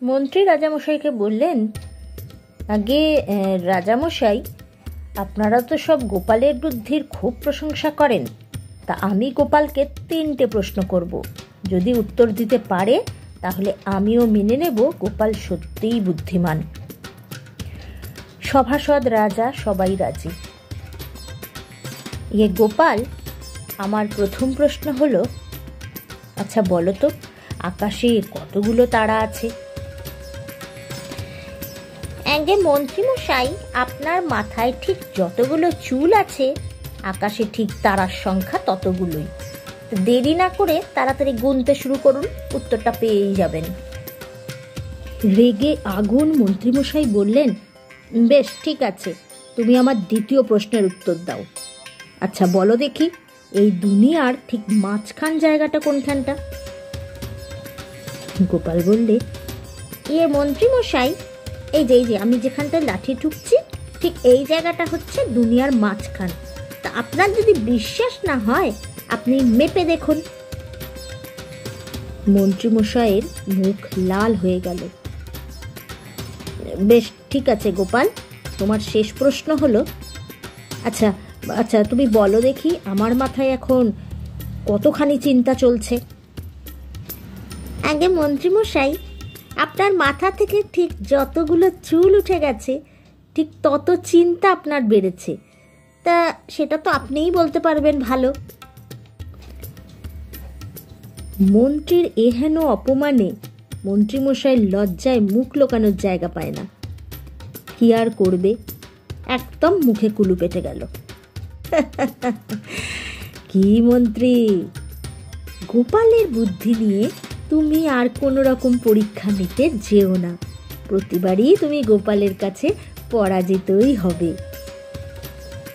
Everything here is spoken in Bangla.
মন্ত্রী রাজামশাইকে বললেন, আগে রাজামশাই, আপনারা তো সব গোপালের বুদ্ধির খুব প্রশংসা করেন, তা আমি গোপালকে 3টে প্রশ্ন করব। যদি উত্তর দিতে পারে তাহলে আমিও মেনে নেব গোপাল সত্যিই বুদ্ধিমান। সভাসদ রাজা সবাই রাজি। গোপাল, আমার প্রথম প্রশ্ন হলো, আচ্ছা বলো তো, আকাশে কতগুলো তারা আছে? আগে মন্ত্রীমশাই, আপনার মাথায় ঠিক যতগুলো চুল আছে, আকাশে ঠিক তারার সংখ্যা ততগুলোই। দেরি না করে তাড়াতাড়ি গুনতে শুরু করুন, উত্তরটা পেয়েই যাবেন। রেগে আগুন মন্ত্রীমশাই বললেন, বেশ ঠিক আছে, তুমি আমার দ্বিতীয় প্রশ্নের উত্তর দাও। আচ্ছা বলো দেখি, এই দুনিয়ার ঠিক মাঝখান জায়গাটা কোনখানটা? গোপাল বললে, মন্ত্রীমশাই, এই যে আমি যেখানটায় লাঠি ঠুকছি, ঠিক এই জায়গাটা হচ্ছে দুনিয়ার মাঝখান। তা আপনার যদি বিশ্বাস না হয় আপনি মেপে দেখুন। মন্ত্রীমশাইয়ের মুখ লাল হয়ে গেল। বেশ ঠিক আছে গোপাল, তোমার শেষ প্রশ্ন হলো, আচ্ছা আচ্ছা তুমি বলো দেখি, আমার মাথায় এখন কতখানি চিন্তা চলছে? আগে মন্ত্রীমশাই, আপনার মাথা থেকে ঠিক যতগুলো চুল উঠে গেছে, ঠিক তত চিন্তা আপনার বেড়েছে। তা সেটা তো আপনিই বলতে পারবেন ভালো। মন্ত্রীর এহেন অপমানে মন্ত্রীমশাই লজ্জায় মুখ লোকানোর জায়গা পায় না। কি আর করবে, একদম মুখে কুলু পেটে গেল। কি মন্ত্রী, গোপালের বুদ্ধি নিয়ে তুমি আর কোনো রকম পরীক্ষা নিতে যেও না। প্রতিবারই তুমি গোপালের কাছে পরাজিতই হবে।